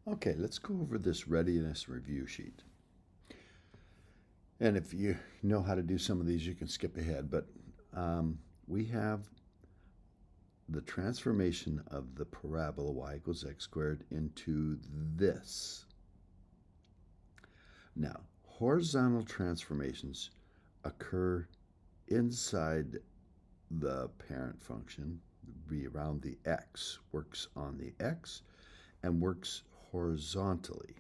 Okay, let's go over this readiness review sheet. And if you know how to do some of these, you can skip ahead. But we have the transformation of the parabola y equals x squared into this. Now, horizontal transformations occur inside the parent function, be around the x, works on the x, and works horizontally.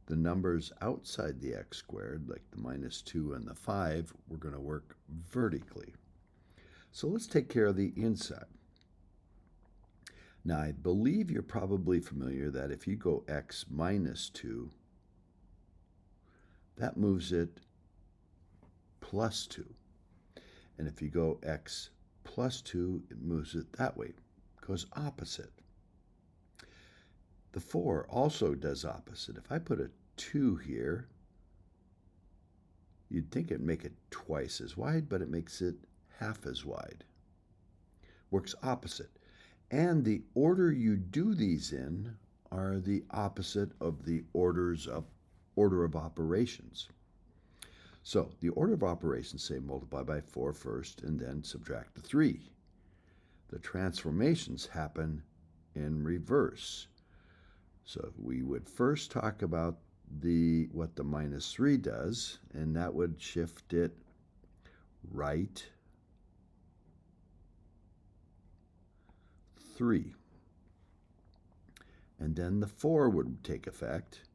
The numbers outside the x squared, like the -2 and the 5, we're going to work vertically. So let's take care of the inside. Now, I believe you're probably familiar that if you go x minus 2, that moves it plus 2. And if you go x plus 2, it moves it that way, goes opposite. The 4 also does opposite. If I put a 2 here, you'd think it'd make it twice as wide, but it makes it half as wide. Works opposite. And the order you do these in are the opposite of the order of operations. So the order of operations say multiply by 4 first and then subtract the 3. The transformations happen in reverse. So we would first talk about what the -3 does, and that would shift it right 3. And then the 4 would take effect,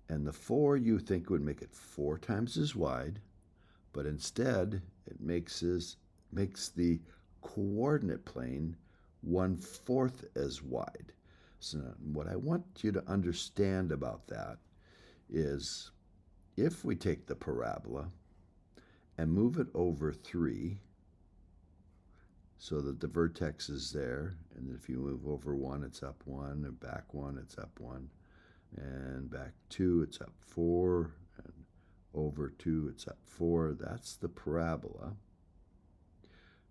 and the 4 you think would make it 4 times as wide, but instead it makes the coordinate plane 1/4 as wide. So what I want you to understand about that is if we take the parabola and move it over 3 so that the vertex is there, and if you move over 1, it's up 1, and back 1, it's up 1, and back 2, it's up 4, and over 2, it's up 4. That's the parabola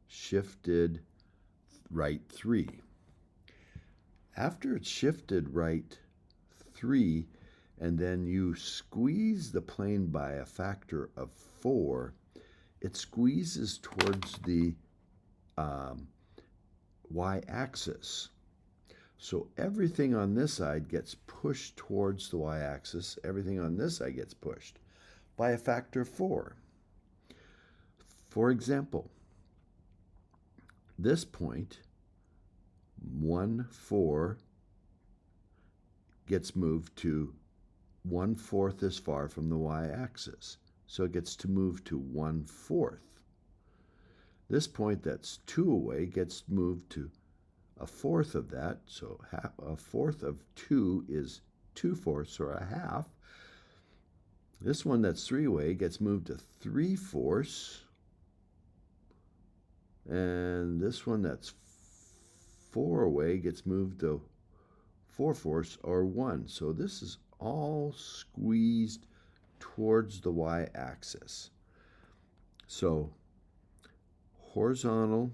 shifted right 3. After it's shifted right 3, and then you squeeze the plane by a factor of 4, it squeezes towards the y-axis. So everything on this side gets pushed towards the y-axis. Everything on this side gets pushed by a factor of 4. For example, this point, 1/4, gets moved to 1/4 as far from the y-axis. So it gets to move to 1/4. This point that's 2 away gets moved to 1/4 of that. So 1/4 of 2 is 2/4 or 1/2. This one that's 3 away gets moved to 3/4. And this one that's 4 away gets moved to 4/4 or 1. So this is all squeezed towards the y-axis. So horizontal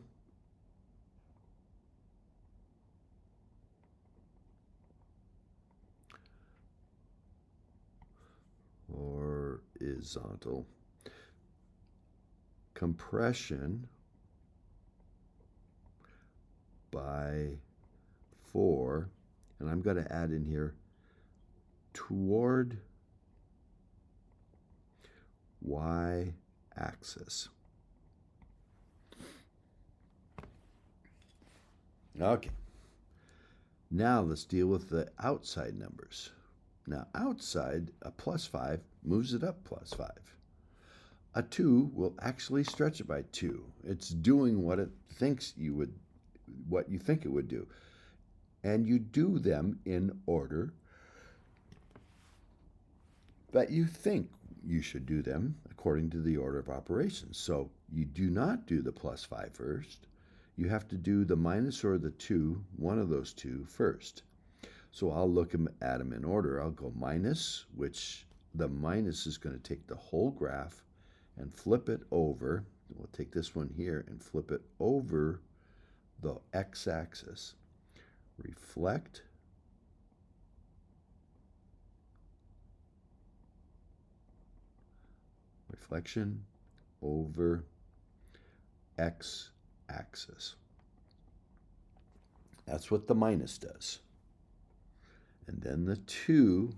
compression by 4, and I'm going to add in here toward y-axis. Okay. Now let's deal with the outside numbers. Now outside, a +5 moves it up +5. A 2 will actually stretch it by 2. It's doing what you think it would do. And you do them in order that you think you should do them according to the order of operations. So you do not do the +5 first. You have to do the minus or the 2, one of those two, first. So I'll look at them in order. I'll go minus, which the minus is going to take the whole graph and flip it over. We'll take this one here and flip it over the x-axis. Reflect deflection over x-axis. That's what the minus does. And then the 2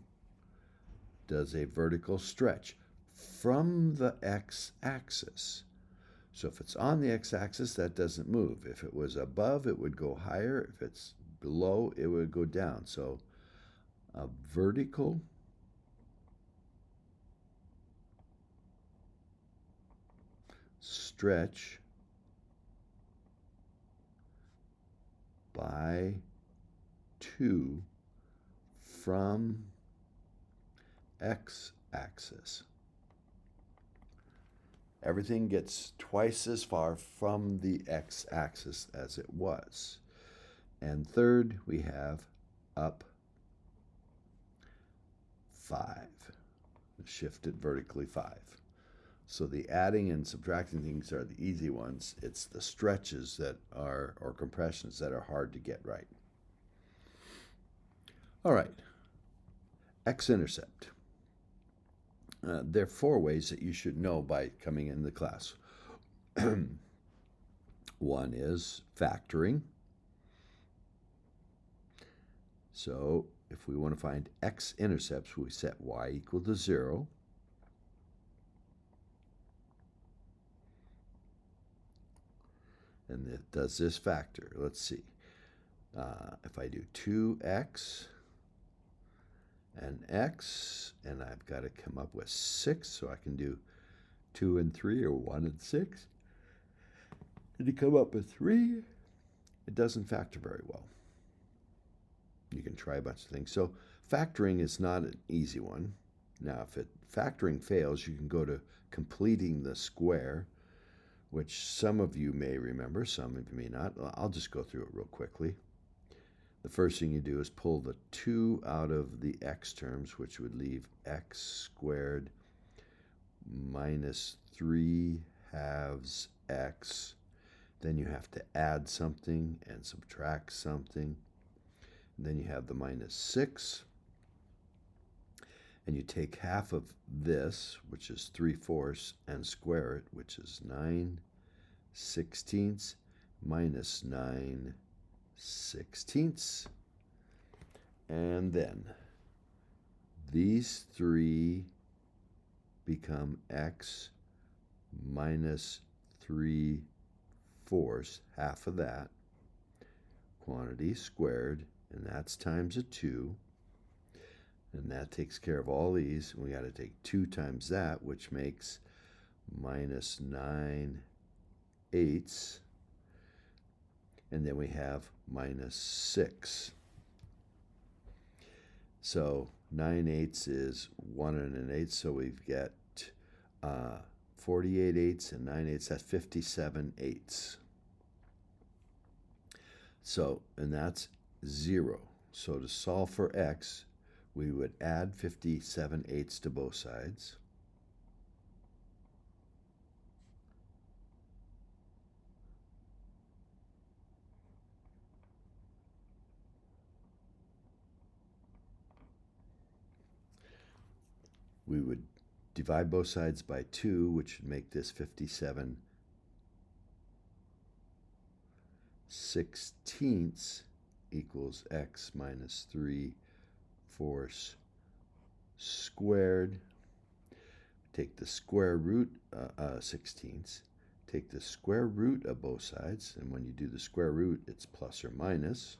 does a vertical stretch from the x-axis. So if it's on the x-axis, that doesn't move. If it was above, it would go higher. If it's below, it would go down. So a vertical stretch by 2 from x-axis. Everything gets twice as far from the x-axis as it was. And third, we have up 5. Shift it vertically 5. So the adding and subtracting things are the easy ones. It's the stretches that are, or compressions that are hard to get right. All right, x-intercept. There are 4 ways that you should know by coming into the class. One is factoring. So if we want to find x-intercepts, we set y equal to 0. And it does this factor. Let's see. If I do 2x and x, and I've got to come up with 6, so I can do 2 and 3, or 1 and 6. And to come up with 3, it doesn't factor very well. You can try a bunch of things. So factoring is not an easy one. Now, if factoring fails, you can go to completing the square, which some of you may remember, some of you may not. I'll just go through it real quickly. The first thing you do is pull the 2 out of the x terms, which would leave x squared minus 3 halves x. Then you have to add something and subtract something. And then you have the minus 6. And you take half of this, which is 3/4, and square it, which is 9/16 minus 9/16. And then these 3 become x minus 3/4, half of that, quantity squared, and that's times a 2. And that takes care of all these. We got to take 2 times that, which makes minus 9/8. And then we have minus 6. So 9/8 is 1 1/8. So we've got 48/8 and 9/8. That's 57/8. So, and that's 0. So to solve for x, we would add 57/8 to both sides. We would divide both sides by 2, which would make this 57/16 equals x minus 3/4 squared. Take the square root 16ths. Take the square root of both sides, and when you do the square root, it's plus or minus.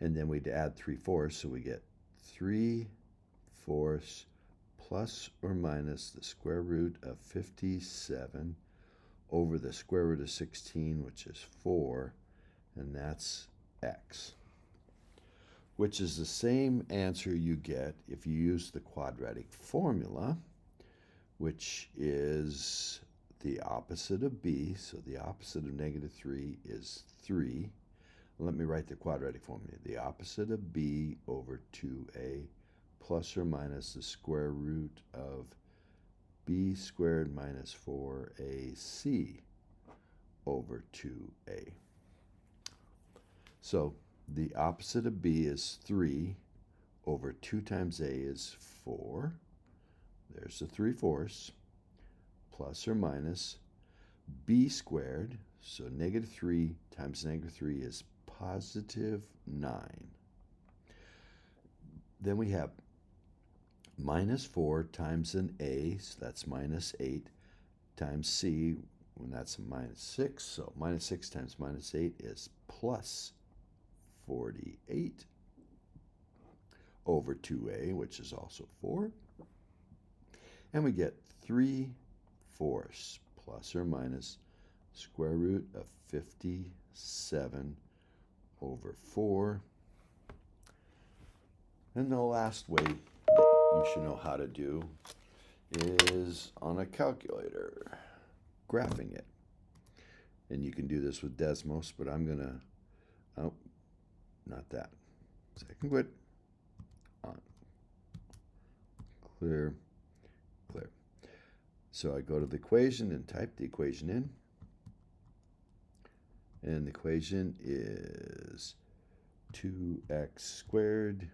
And then we'd add 3/4, so we get 3/4 plus or minus the square root of 57 over the square root of 16, which is 4, and that's x, which is the same answer you get if you use the quadratic formula, which is the opposite of b. So the opposite of -3 is 3. Let me write the quadratic formula. The opposite of b over 2a plus or minus the square root of b squared minus 4ac over 2a. So the opposite of b is 3 over 2 times a is 4. There's the 3/4. plus or minus b squared. So negative 3 times negative 3 is positive 9. Then we have minus 4 times an a, so that's minus 8, times c, when that's a minus 6. So minus 6 times minus 8 is plus 48 over 2a, which is also 4. And we get 3/4 plus or minus square root of 57 over 4. And the last way that you should know how to do is on a calculator, graphing it. And you can do this with Desmos, but I'm going to, oh, not that. Second quit. On. Clear. Clear. So I go to the equation and type the equation in. And the equation is 2x squared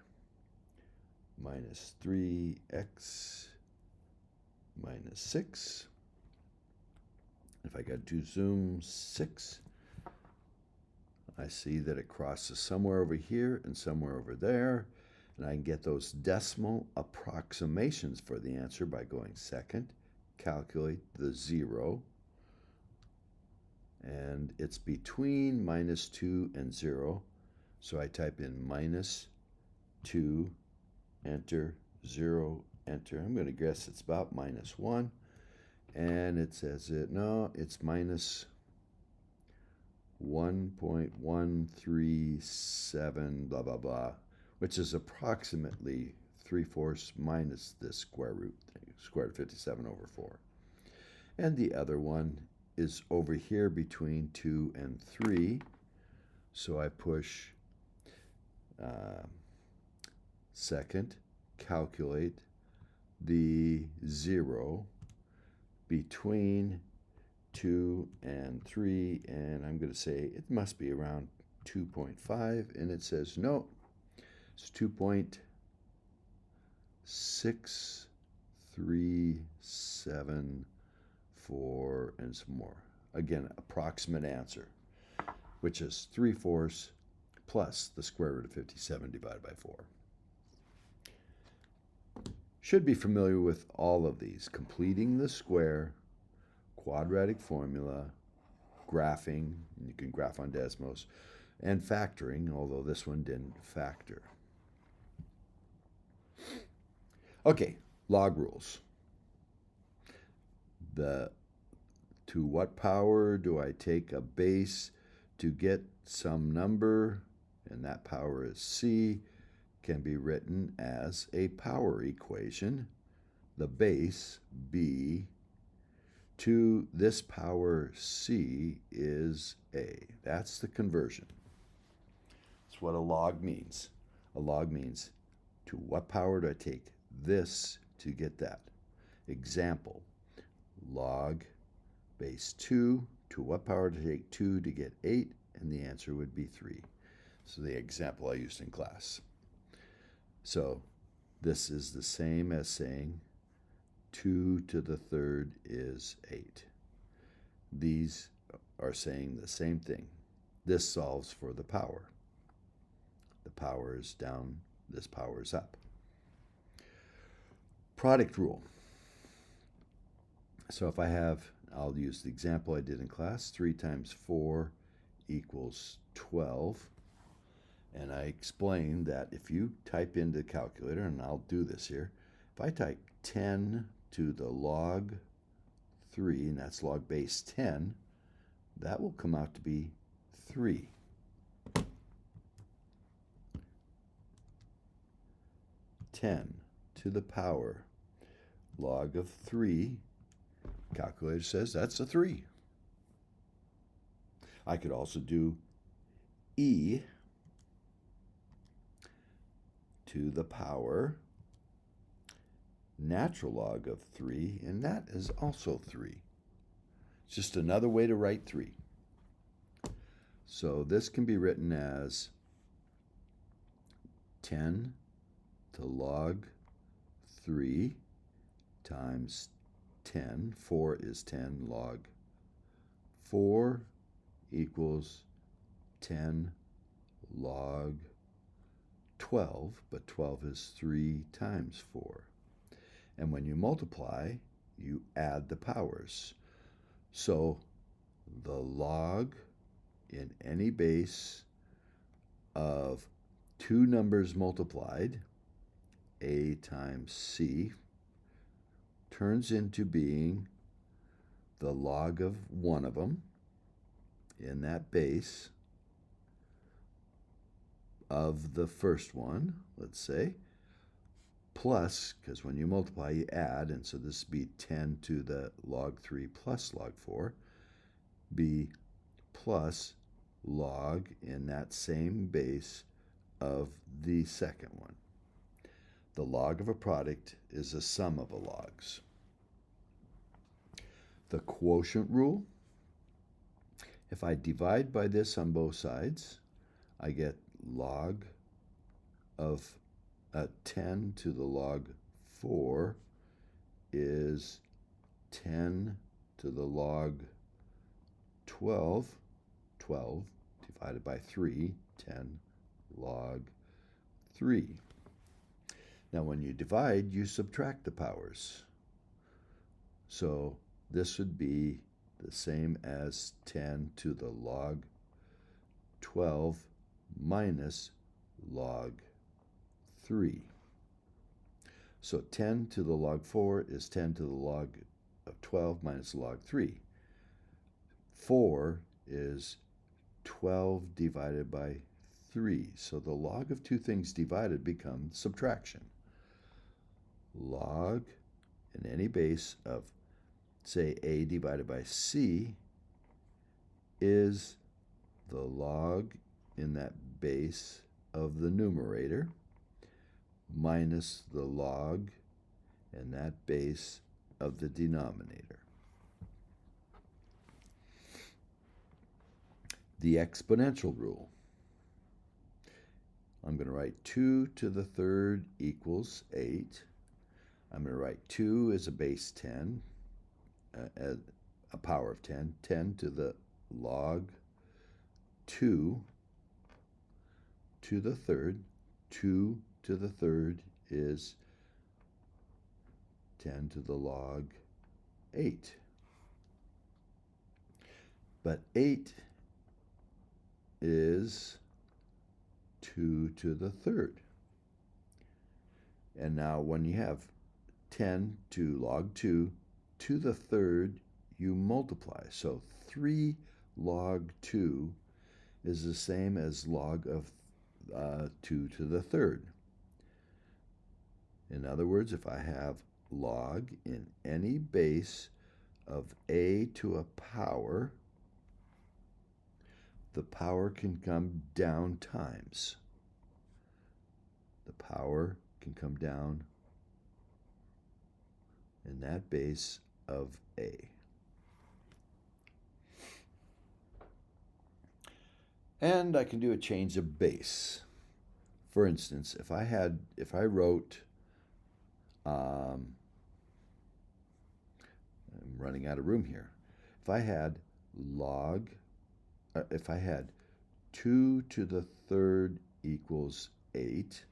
minus 3x minus 6. If I got to zoom 6, I see that it crosses somewhere over here and somewhere over there. And I can get those decimal approximations for the answer by going second, calculate the 0. And it's between minus 2 and 0. So I type in minus 2, enter, 0, enter. I'm going to guess it's about minus 1. And it says no, it's minus 1.137, blah, blah, blah, which is approximately 3/4 minus this square root thing, square root of 57 over 4. And the other one is over here between 2 and 3. So I push second, calculate the 0 between 2 and 3, and I'm going to say it must be around 2.5, and it says no, it's 2.6374 and some more. Again, approximate answer, which is 3/4 plus the square root of 57 divided by 4. Should be familiar with all of these: completing the square, quadratic formula, graphing, you can graph on Desmos, and factoring, although this one didn't factor. Okay, log rules. To what power do I take a base to get some number, and that power is c, can be written as a power equation. The base, b, to this power c is a. That's the conversion. That's what a log means. A log means to what power do I take this to get that. Example, log base 2, to what power to take 2 to get 8, and the answer would be 3. So the example I used in class. So this is the same as saying 2 to the third is 8. These are saying the same thing. This solves for the power. The power is down, this power is up. Product rule. So if I have, I'll use the example I did in class, 3 times 4 equals 12. And I explained that if you type into the calculator, and I'll do this here, if I type 10 to the log 3, and that's log base 10, that will come out to be 3. Ten to the power log of 3, calculator says that's a 3. I could also do e to the power natural log of 3, and that is also 3. It's just another way to write 3. So this can be written as 10 to log 3 times 10. 4 is 10. Log 4 equals 10 log 12, but 12 is 3 times 4. And when you multiply, you add the powers. So the log in any base of two numbers multiplied, a times c, turns into being the log of one of them in that base of the first one, let's say, plus, because when you multiply, you add, and so this would be 10 to the log 3 plus log 4, be plus log in that same base of the second one. The log of a product is a sum of the logs. The quotient rule, if I divide by this on both sides, I get log of 10 to the log 4 is 10 to the log 12, 12 divided by 3, 10 log 3. Now when you divide, you subtract the powers. So this would be the same as 10 to the log 12 minus log 3. So 10 to the log 4 is 10 to the log of 12 minus log 3. 4 is 12 divided by 3. So the log of two things divided becomes subtraction. Log in any base of, say, a divided by c is the log in that base of the numerator minus the log in that base of the denominator. The exponential rule. I'm going to write 2 to the third equals 8. I'm going to write 2 as a base 10, a power of 10, 10 to the log 2 to the third. 2 to the third is 10 to the log 8. But 8 is 2 to the third. And now when you have 10 to log 2 to the third, you multiply. So 3 log 2 is the same as log of 2 to the third. In other words, if I have log in any base of a to a power, the power can come down times. The power can come down in that base of a. And I can do a change of base. For instance, if I wrote, I'm running out of room here. If I had 2 to the third equals 8,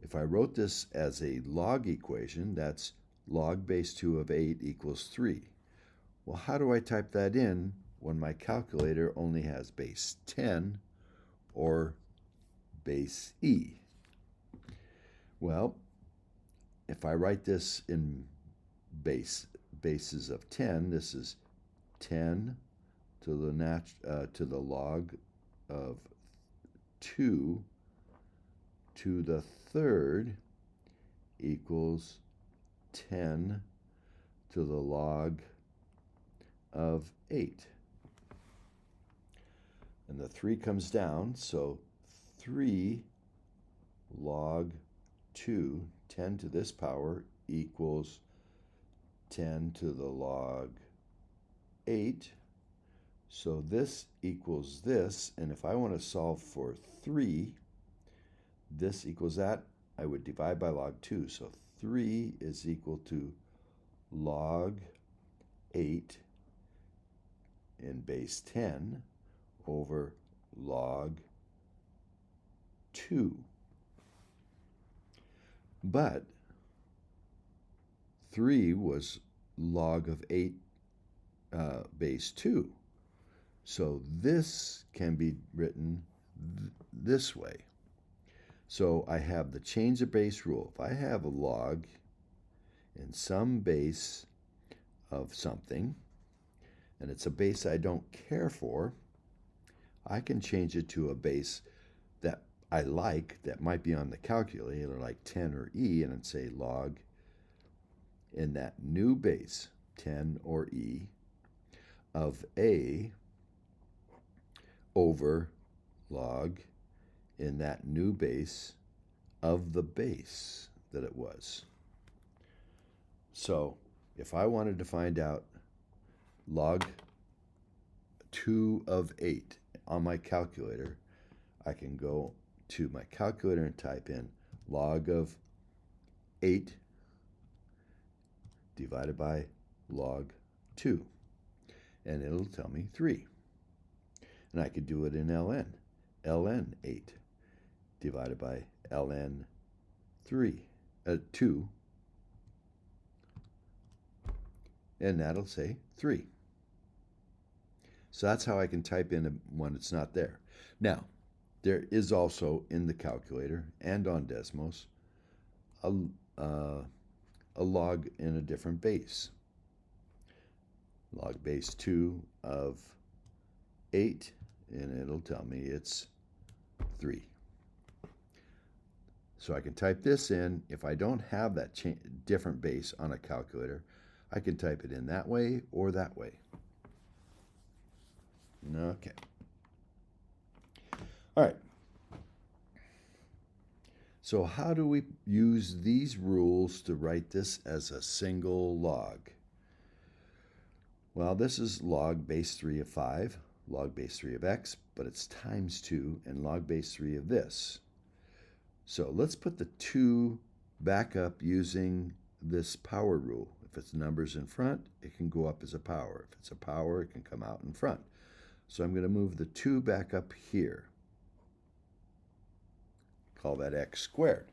if I wrote this as a log equation, that's log base 2 of 8 equals 3. Well, how do I type that in when my calculator only has base 10 or base E? Well, if I write this in bases of 10, this is 10 to the log of 2 to the third equals 10 to the log of 8. And the 3 comes down, so 3 log 2, 10 to this power, equals 10 to the log 8. So this equals this, and if I want to solve for 3, this equals that, I would divide by log 2. So 3 is equal to log 8 in base 10 over log 2. But 3 was log of 8 base 2. So this can be written this way. So I have the change of base rule. If I have a log in some base of something, and it's a base I don't care for, I can change it to a base that I like, that might be on the calculator, like 10 or e, and I'd say log in that new base, 10 or e, of a over log in that new base of the base that it was. So if I wanted to find out log 2 of 8 on my calculator, I can go to my calculator and type in log of 8 divided by log 2, and it'll tell me 3. And I could do it in ln. ln 8 divided by ln 2, and that'll say 3. So that's how I can type in when it's not there. Now, there is also in the calculator and on Desmos a log in a different base. Log base 2 of 8, and it'll tell me it's 3. So I can type this in. If I don't have that different base on a calculator, I can type it in that way or that way. Okay. All right. So how do we use these rules to write this as a single log? Well, this is log base 3 of 5, log base 3 of x, but it's times 2 and log base 3 of this. So let's put the 2 back up using this power rule. If it's numbers in front, it can go up as a power. If it's a power, it can come out in front. So I'm going to move the 2 back up here. Call that x squared.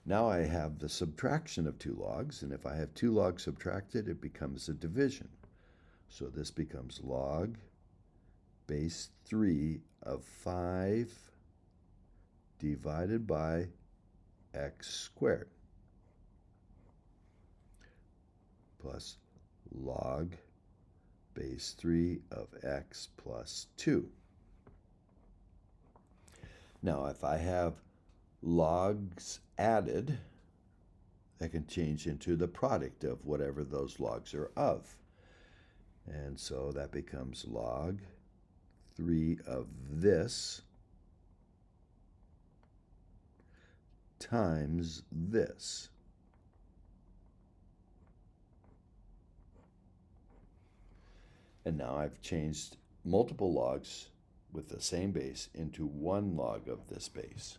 Now I have the subtraction of 2 logs, and if I have 2 logs subtracted, it becomes a division. So this becomes log base 3 of 5 divided by x squared plus log base 3 of x plus 2. Now, if I have logs added, that can change into the product of whatever those logs are of. And so that becomes log 3 of this times this. And now I've changed multiple logs with the same base into one log of this base.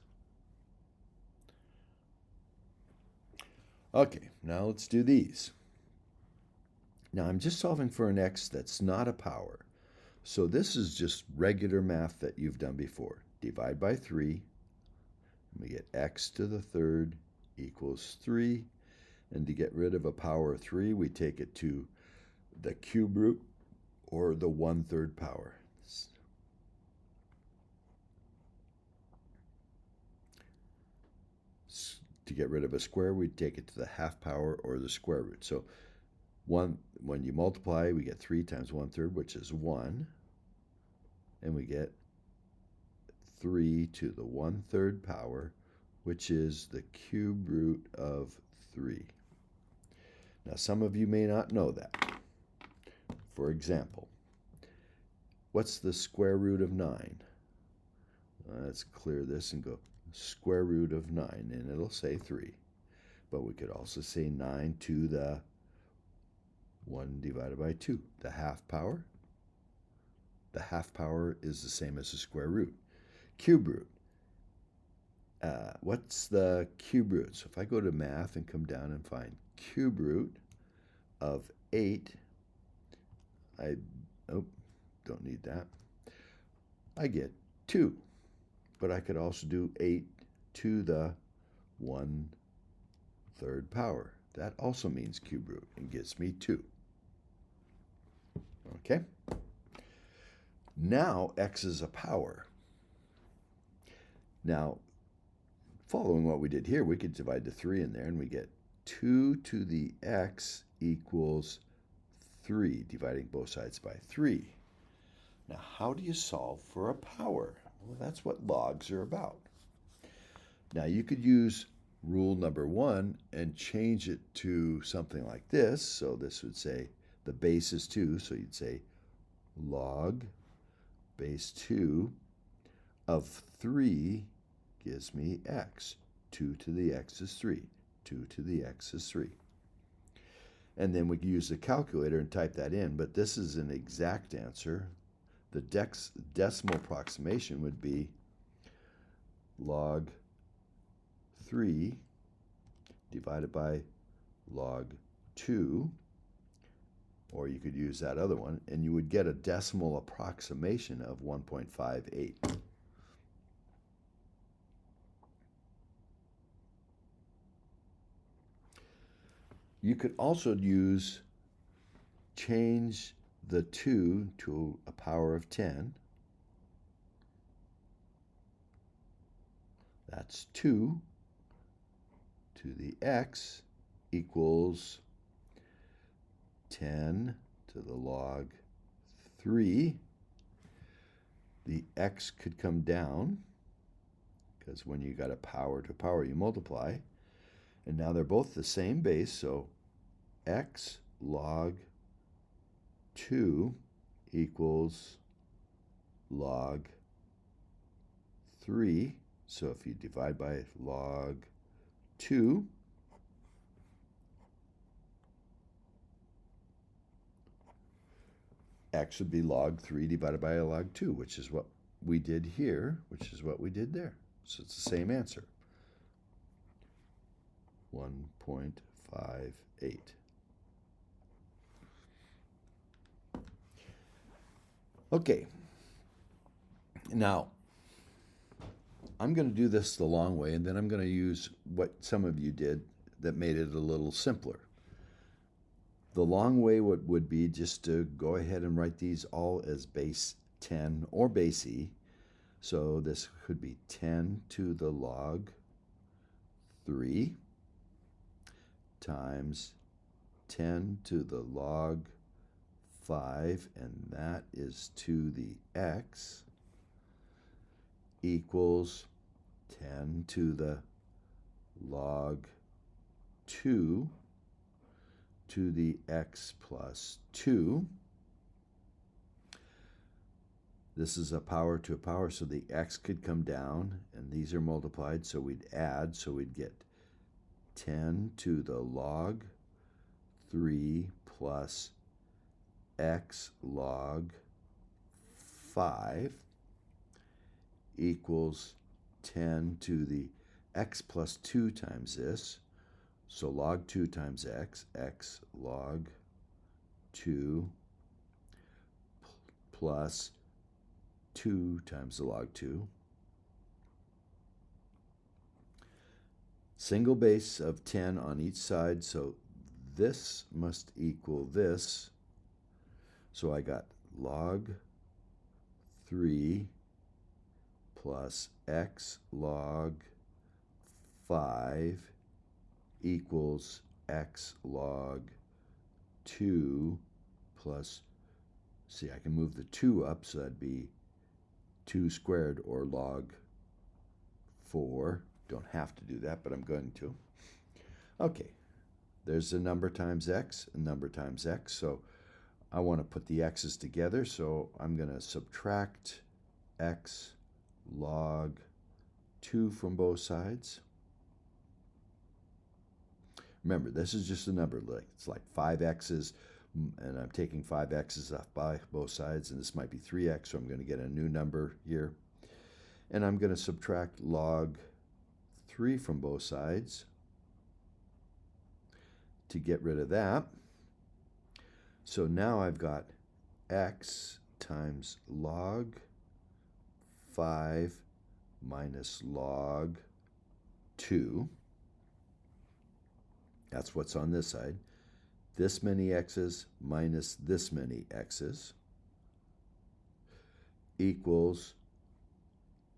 Okay, now let's do these. Now I'm just solving for an x that's not a power. So this is just regular math that you've done before. Divide by 3, and we get x to the third equals 3. And to get rid of a power of 3, we take it to the cube root or the 1/3 power. To get rid of a square, we take it to the half power or the square root. So when you multiply, we get 3 times 1/3, which is 1. And we get 3 to the 1/3 power, which is the cube root of 3. Now, some of you may not know that. For example, what's the square root of 9? Let's clear this and go square root of 9, and it'll say 3. But we could also say 9 to the 1 divided by 2, the half power. The half power is the same as the square root. Cube root. What's the cube root? So if I go to math and come down and find cube root of 8. Don't need that. I get 2. But I could also do 8 to the 1/3 power. That also means cube root and gives me 2. Okay? Now x is a power. Now, following what we did here, we could divide the 3 in there and we get 2 to the x equals 3, dividing both sides by 3. Now, how do you solve for a power? Well, that's what logs are about. Now, you could use rule number 1 and change it to something like this. So this would say the base is 2, so you'd say log base 2 of 3 gives me x. 2 to the x is 3. 2 to the x is 3. And then we can use the calculator and type that in, but this is an exact answer. The decimal approximation would be log 3 divided by log 2, or you could use that other one, and you would get a decimal approximation of 1.58. You could also change the 2 to a power of 10. That's 2 to the x equals 10 to the log 3. The x could come down because when you got a power to power, you multiply. And now they're both the same base, so x log 2 equals log 3. So if you divide by log 2, x would be log 3 divided by log 2, which is what we did here, which is what we did there. So it's the same answer. 1.58. Okay, now I'm going to do this the long way, and then I'm going to use what some of you did that made it a little simpler. The long way would be just to go ahead and write these all as base 10 or base e. So this could be 10 to the log 3 times 10 to the log 5, and that is to the x, equals 10 to the log 2 to the x plus 2. This is a power to a power, so the x could come down, and these are multiplied, so we'd add, so we'd get 10 to the log 3 plus x log 5 equals 10 to the x plus 2 times this. So log 2 times x, x log 2 plus 2 times the log 2. Single base of 10 on each side, so this must equal this. So I got log 3 plus x log 5 equals x log 2 plus, see, I can move the 2 up, so that'd be 2 squared or log 4. Don't have to do that, but I'm going to. Okay, there's a number times x, a number times x, so I want to put the x's together, so I'm going to subtract x log 2 from both sides. Remember, this is just a number. It's like 5x's, and I'm taking 5x's off by both sides, and this might be 3x, so I'm going to get a new number here. And I'm going to subtract log 3 from both sides. to get rid of that. So now I've got x times log 5 minus log 2. That's what's on this side. This many x's minus this many x's equals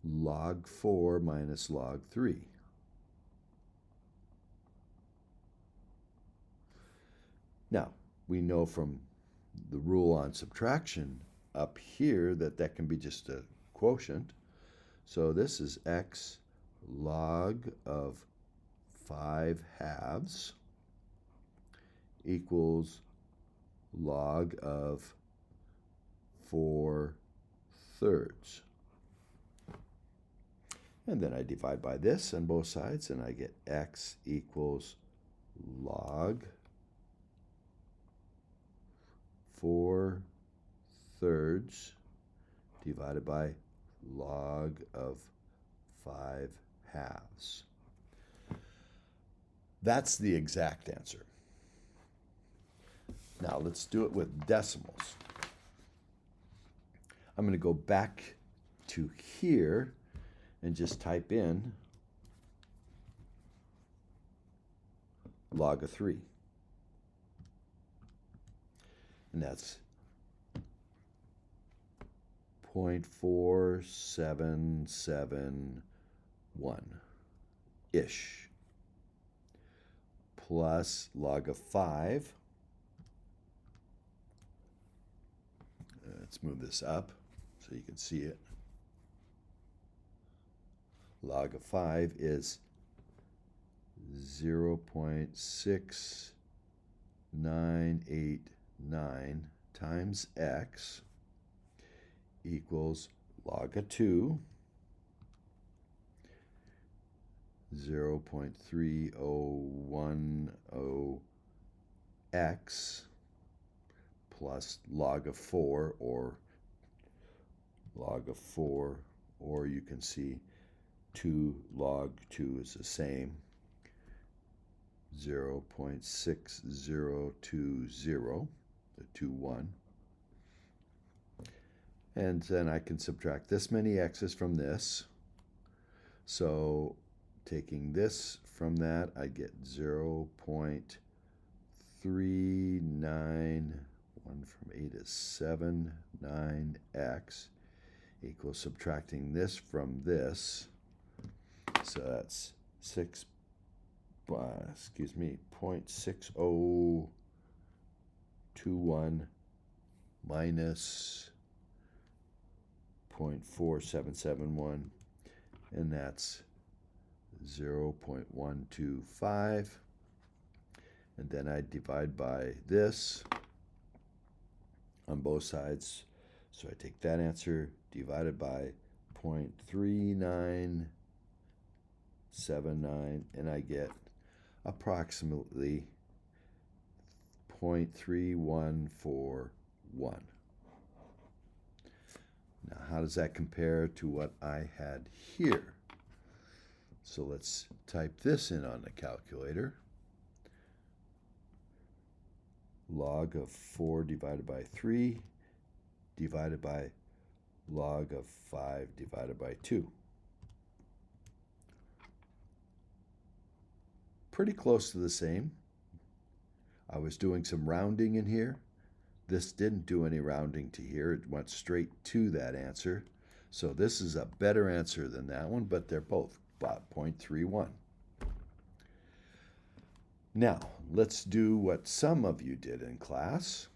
log 4 minus log 3. Now, we know from the rule on subtraction up here that that can be just a quotient. So this is x log of 5/2 equals log of 4/3. And then I divide by this on both sides, and I get x equals log 4/3 divided by log of 5/2. That's the exact answer. Now let's do it with decimals. I'm going to go back to here and just type in log of 3. And that's 0.4771-ish plus log of 5. Let's move this up so you can see it. Log of 5 is 0.6989 times x equals log of 2, 0.3010x plus log of 4, or log of 4, or you can see 2 log 2 is the same, 0.6020, the 21. And then I can subtract this many x's from this. So taking this from that, I get 0.391 from 8 is 79x equals subtracting this from this. So that's 0.6021 minus 0.4771, and that's 0.125. And then I divide by this on both sides. So I take that answer divided by 0.3979, and I get approximately 0.3141. Now, how does that compare to what I had here? So let's type this in on the calculator. Log of 4 divided by 3 divided by log of 5 divided by 2. Pretty close to the same. I was doing some rounding in here. This didn't do any rounding to here. It went straight to that answer. So this is a better answer than that one, but they're both about 0.31. Now, let's do what some of you did in class.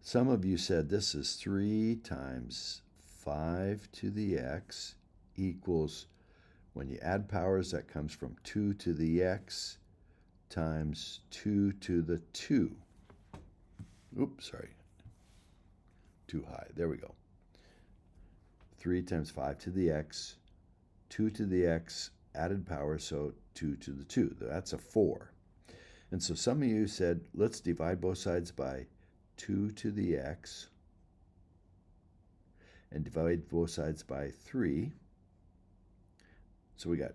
Some of you said this is 3 times 5 to the x equals, when you add powers, that comes from 2 to the x times 2 to the 2. Oops, sorry. Too high. There we go. 3 times 5 to the x, 2 to the x, added power, so 2 to the 2. That's a 4. And so some of you said, let's divide both sides by 2 to the x and divide both sides by 3. So we got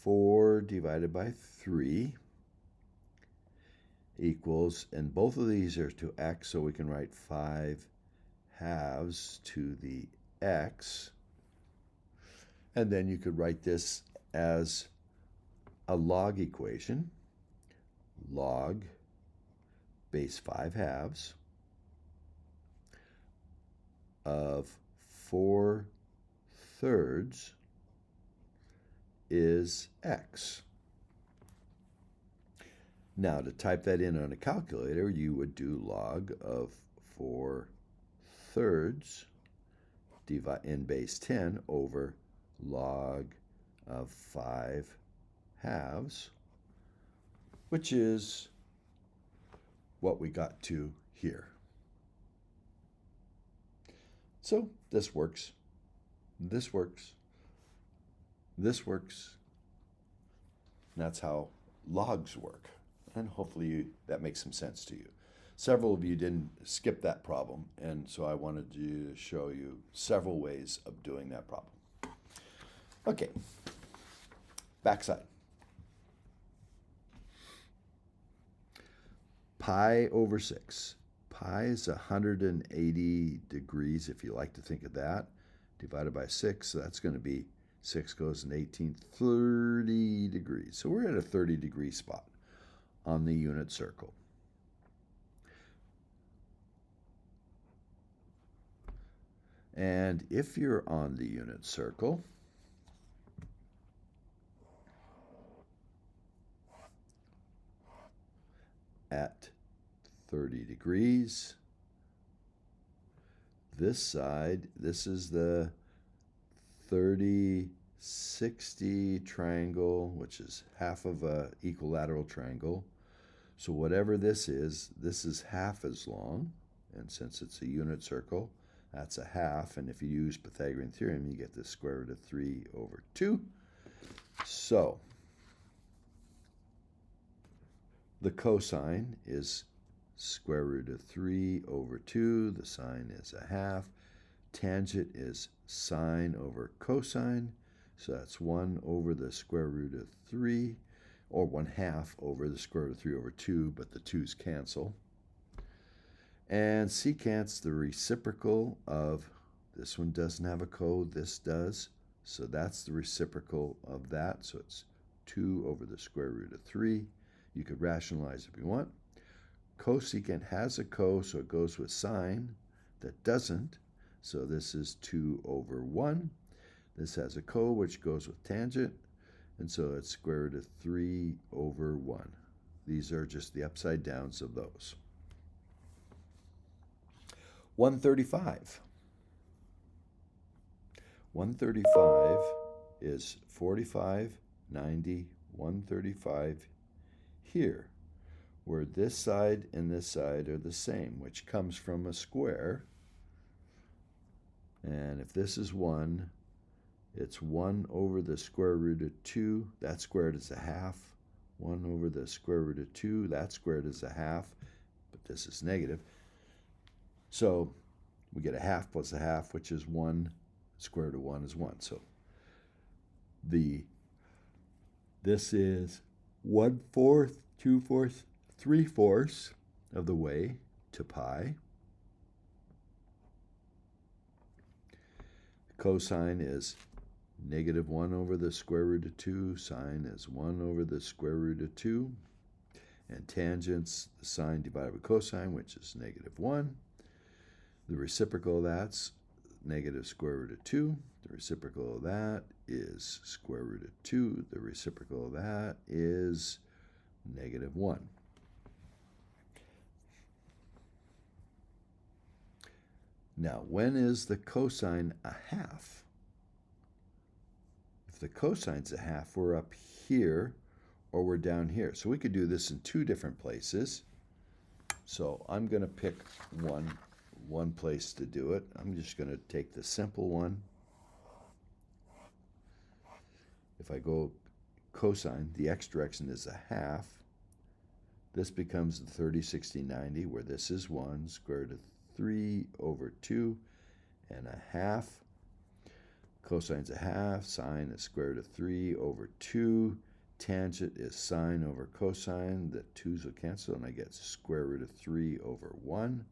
4 divided by 3 equals, and both of these are to x, so we can write 5 halves to the x. And then you could write this as a log equation. Log base 5 halves of 4 thirds is x. Now, to type that in on a calculator, you would do log of 4 thirds in base 10 over log of 5 halves, which is what we got to here. So this works. This works. This works. And that's how logs work. And hopefully that makes some sense to you. Several of you didn't skip that problem, and so I wanted to show you several ways of doing that problem. Okay, backside. Pi over 6. Pi is 180 degrees, if you like to think of that, divided by 6. So that's going to be 6 goes in 18, 30 degrees. So we're at a 30-degree spot on the unit circle. And if you're on the unit circle, at 30 degrees, this side, this is the 30-60 triangle, which is half of a equilateral triangle. So whatever this is half as long, and since it's a unit circle, that's a half, and if you use Pythagorean theorem, you get the square root of 3 over 2. So the cosine is square root of 3 over 2. The sine is a half. Tangent is sine over cosine. So that's 1 over the square root of 3, or 1/2 over the square root of 3 over 2, but the 2's cancel. And secant's the reciprocal of, this one doesn't have a code, this does. So that's the reciprocal of that. So it's 2 over the square root of 3. You could rationalize if you want. Cosecant has a co, so it goes with sine. That doesn't. So this is 2 over 1. This has a co, which goes with tangent. And so it's square root of 3 over 1. These are just the upside downs of those. 135. 135 is 45, 90, 135 here, where this side and this side are the same, which comes from a square. And if this is 1, it's 1 over the square root of 2. That squared is a half. 1 over the square root of 2. That squared is a half, but this is negative. So we get a half plus a half, which is 1. Square root of 1 is 1. So this is 1/4, 2/4, 3/4 of the way to pi. Cosine is negative 1 over the square root of 2. Sine is 1 over the square root of 2. And tangents, the sine divided by cosine, which is negative 1. The reciprocal of that's negative square root of 2. The reciprocal of that is square root of 2. The reciprocal of that is negative 1. Now, when is the cosine a half? If the cosine's a half, we're up here or we're down here. So we could do this in 2 different places. So I'm going to pick one place to do it. I'm just going to take the simple one. If I go cosine, the x direction is a half. This becomes the 30, 60, 90, where this is 1, square root of 3 over 2, and a half. Cosine's a half, sine is square root of 3 over 2. Tangent is sine over cosine. The 2's will cancel, and I get square root of 3 over 1.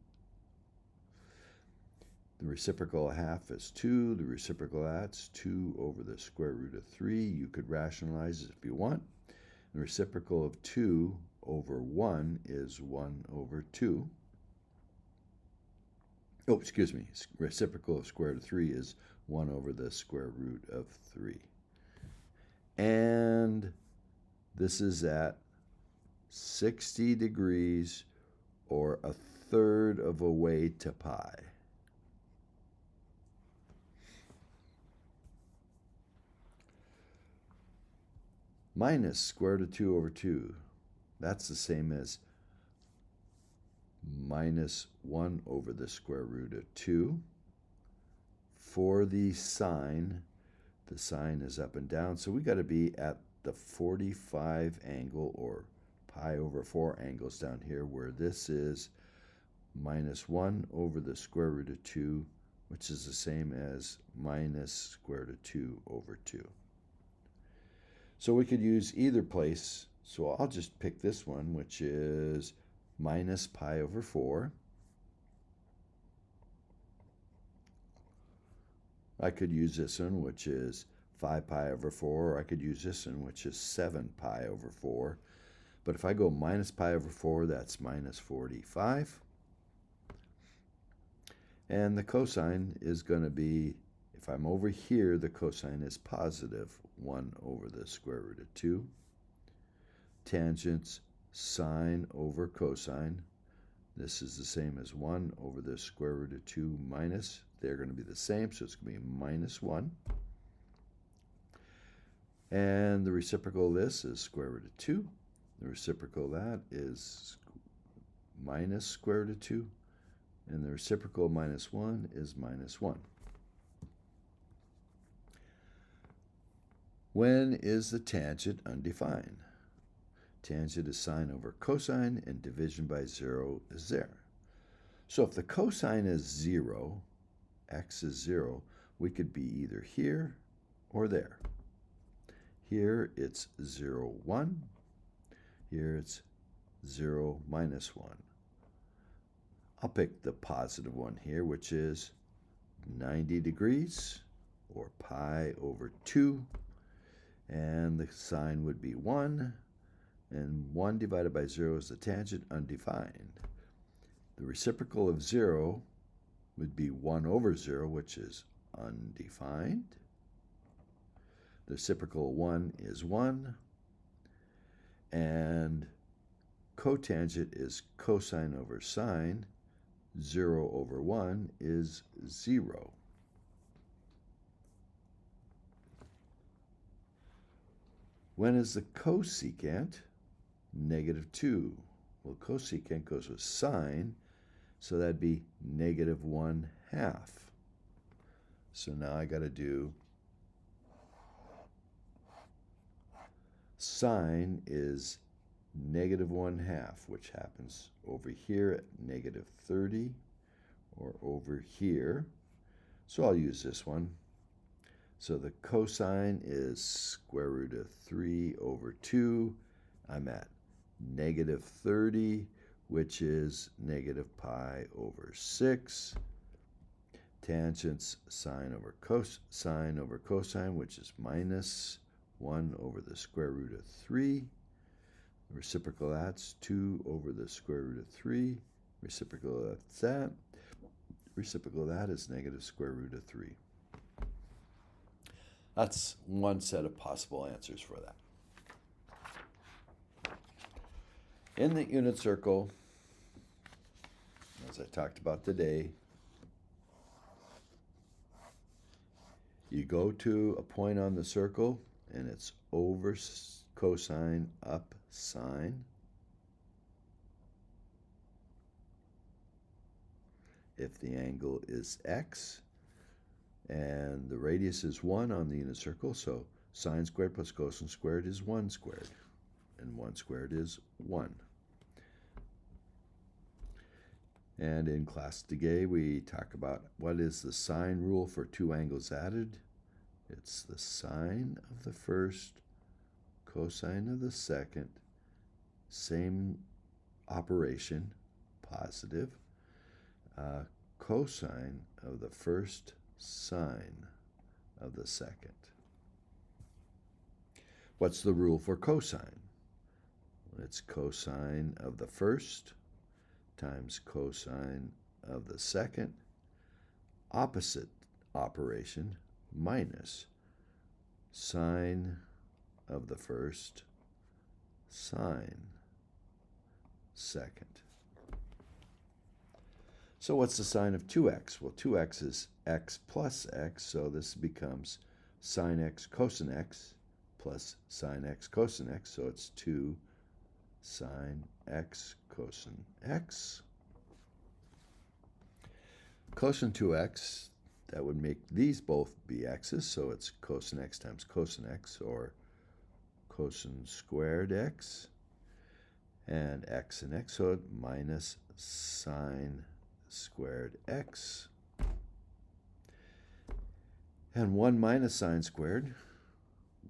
The reciprocal of half is 2. The reciprocal of that's 2 over the square root of 3. You could rationalize it if you want. The reciprocal of 2 over 1 is 1 over 2. Oh, excuse me. Reciprocal of square root of 3 is 1 over the square root of 3. And this is at 60 degrees, or a third of a way to pi. Minus square root of 2 over 2. That's the same as minus 1 over the square root of 2. For the sign is up and down, so we got to be at the 45 angle, or pi over 4 angles down here, where this is minus 1 over the square root of 2, which is the same as minus square root of 2 over 2. So we could use either place, so I'll just pick this one, which is minus pi over 4. I could use this one, which is 5 pi over 4, or I could use this one, which is 7 pi over 4. But if I go minus pi over 4, that's minus 45. And the cosine is going to be, if I'm over here, the cosine is positive 1 over the square root of 2. Tangents, sine over cosine. This is the same as 1 over the square root of 2 minus. They're going to be the same, so it's going to be minus 1. And the reciprocal of this is square root of 2. The reciprocal of that is minus square root of 2. And the reciprocal of minus 1 is minus 1. When is the tangent undefined? Tangent is sine over cosine, and division by 0 is there. So if the cosine is 0, x is 0, we could be either here or there. Here it's 0, 1. Here it's 0, minus 1. I'll pick the positive one here, which is 90 degrees, or pi over 2. And the sign would be 1. And 1 divided by 0 is the tangent, undefined. The reciprocal of 0 would be 1 over 0, which is undefined. The reciprocal of 1 is 1. And cotangent is cosine over sine. 0 over 1 is 0. When is the cosecant? Negative 2. Well, cosecant goes with sine, so that'd be negative 1/2. So now I got to do sine is negative 1/2, which happens over here at negative 30, or over here. So I'll use this one. So the cosine is square root of 3 over 2. I'm at negative 30, which is negative pi over 6. Tangents, sine over cosine, which is minus 1 over the square root of 3. Reciprocal of that's 2 over the square root of 3. Reciprocal of that. Reciprocal of that is negative square root of 3. That's one set of possible answers for that. In the unit circle, as I talked about today, you go to a point on the circle, and it's over cosine, up sine. If the angle is x, and the radius is 1 on the unit circle, so sine squared plus cosine squared is 1 squared, and 1 squared is 1. And in class today, we talk about what is the sine rule for two angles added. It's the sine of the first, cosine of the second, same operation, positive, cosine of the first, sine of the second. What's the rule for cosine? It's cosine of the first times cosine of the second, opposite operation, minus sine of the first, sine second. So what's the sine of 2x? Well, 2x is x plus x, so this becomes sine x cosine x plus sine x cosine x, so it's 2 sine x cosine x. Cosine 2x, that would make these both be x's, so it's cosine x times cosine x, or cosine squared x, and x and x, so minus sine squared x. And 1 minus sine squared,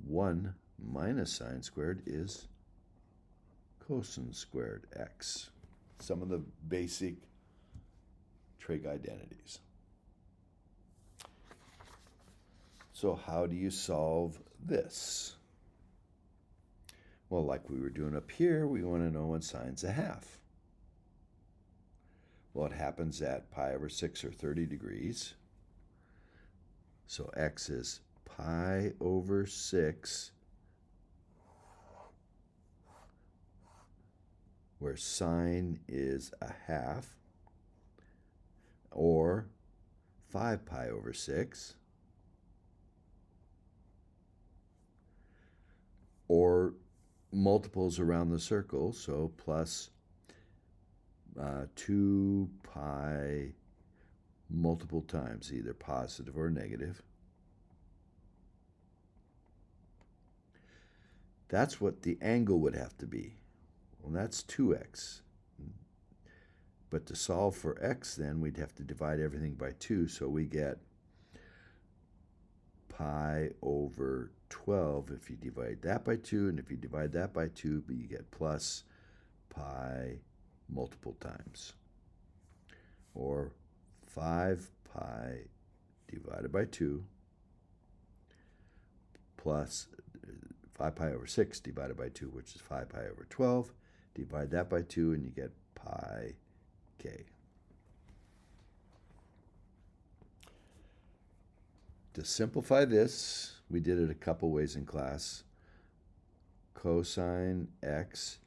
1 minus sine squared is cosine squared x. Some of the basic trig identities. So how do you solve this? Well, like we were doing up here, we want to know when sine's a half. Well, it happens at pi over 6 or 30 degrees. So x is pi over 6, where sine is a half, or 5 pi over 6, or multiples around the circle, so plus 2 pi multiple times, either positive or negative. That's what the angle would have to be. Well, that's 2x. But to solve for x, then, we'd have to divide everything by 2, so we get pi over 12 if you divide that by 2, and if you divide that by 2, but you get plus pi multiple times, or 5 pi divided by 2 plus 5 pi over 6 divided by 2, which is 5 pi over 12. Divide that by 2 and you get pi k. To simplify this, we did it a couple ways in class. Cosine x,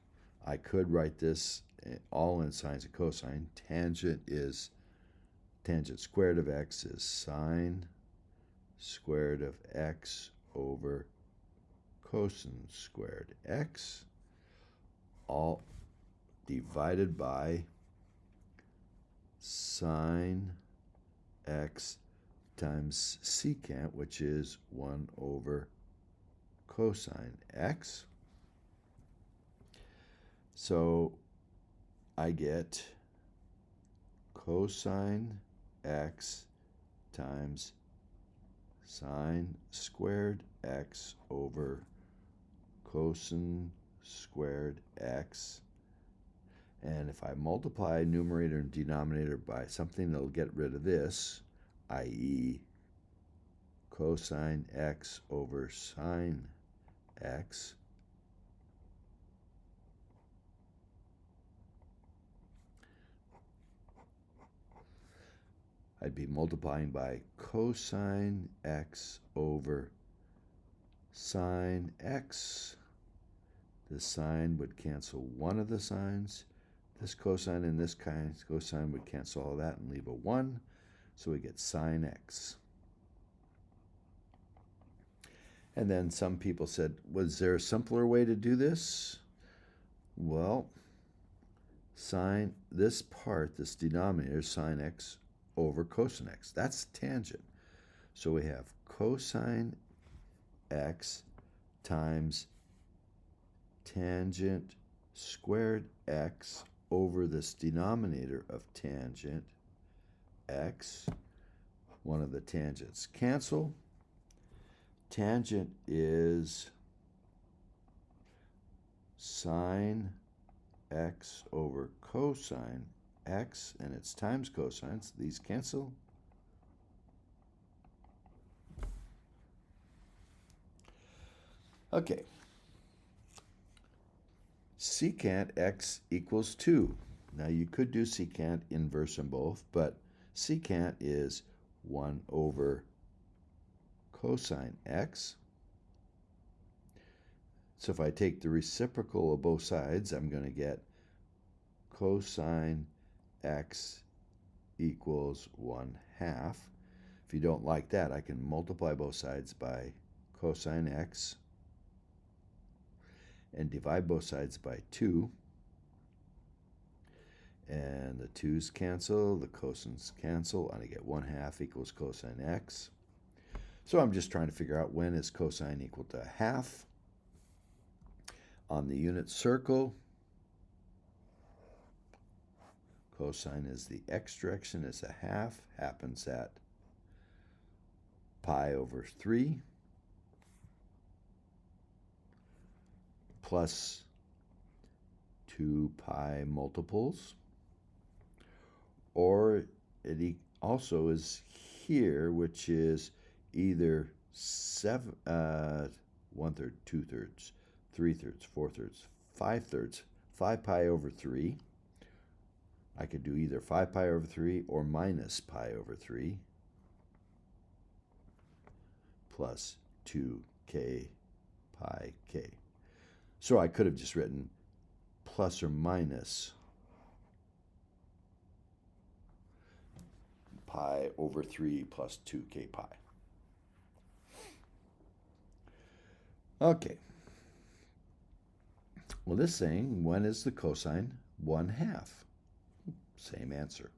I could write this all in sines of cosine. Tangent squared of x is sine squared of x over cosine squared x, all divided by sine x times secant, which is 1 over cosine x. So I get cosine x times sine squared x over cosine squared x. And if I multiply numerator and denominator by something that'll get rid of this, i.e. cosine x over sine x, I'd be multiplying by cosine x over sine x. The sine would cancel one of the sines. This cosine and this cosine would cancel all that and leave a 1. So we get sine x. And then some people said, was there a simpler way to do this? Well, sine, this part, this denominator, is sine x over cosine x. That's tangent. So we have cosine x times tangent squared x over this denominator of tangent x. One of the tangents cancel. tangent is sine x over cosine x, and it's times cosine, so these cancel. Okay. Secant x equals 2. Now you could do secant inverse in both, but secant is 1 over cosine x. So if I take the reciprocal of both sides, I'm going to get cosine x equals 1/2. If you don't like that, I can multiply both sides by cosine x and divide both sides by 2. And the 2's cancel, the cosines cancel, and I get 1/2 equals cosine x. So I'm just trying to figure out when is cosine equal to 1/2. On the unit circle, cosine is the x direction, is 1/2, happens at pi over 3 plus 2 pi multiples. Or it also is here, which is either 1/3, 2/3, 3/3, 4/3, 5/3, 5 pi over 3. I could do either 5 pi over 3 or minus pi over 3 plus 2k pi k. So I could have just written plus or minus pi over 3 plus 2k pi. Okay. Well, this saying, when is the cosine 1/2? Same answer.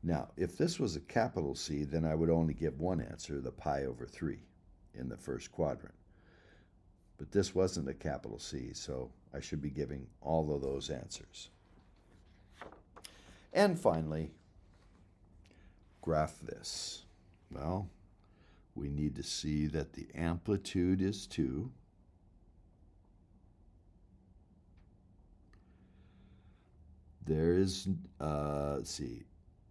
Now, if this was a capital C, then I would only give one answer, the pi over 3, in the first quadrant. But this wasn't a capital C, so I should be giving all of those answers. And finally, graph this. Well, we need to see that the amplitude is 2. There is,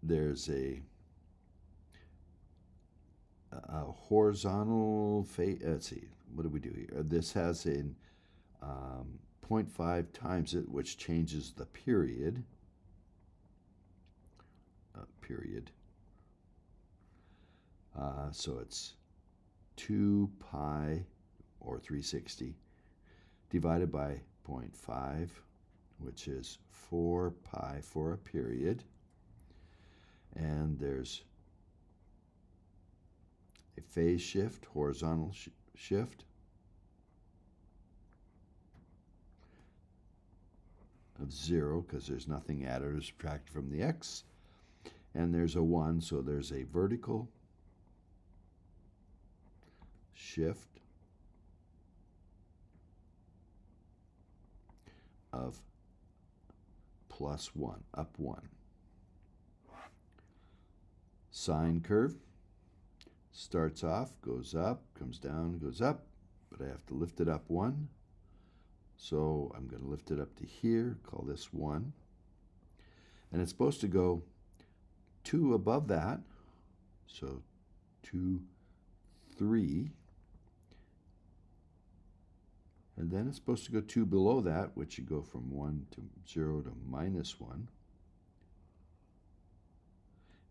there's a horizontal phase. Let's see, what do we do here? This has a 0.5 times it, which changes the period. So it's 2 pi, or 360, divided by 0.5, which is 4 pi for a period. And there's a phase shift, horizontal shift of 0, because there's nothing added or subtracted from the x. And there's a 1, so there's a vertical shift of +1, up 1. Sine curve starts off, goes up, comes down, goes up, but I have to lift it up 1. So I'm going to lift it up to here, call this 1. And it's supposed to go 2 above that, so 2, 3. And then it's supposed to go 2 below that, which should go from 1 to 0 to -1.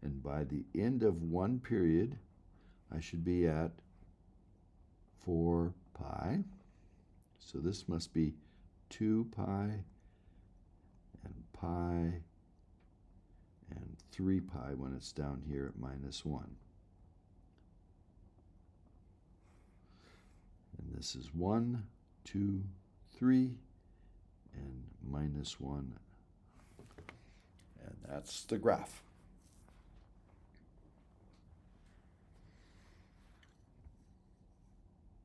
And by the end of one period, I should be at 4 pi. So this must be 2 pi and pi and 3 pi when it's down here at -1. And this is 1, 2, 3, and -1. And that's the graph.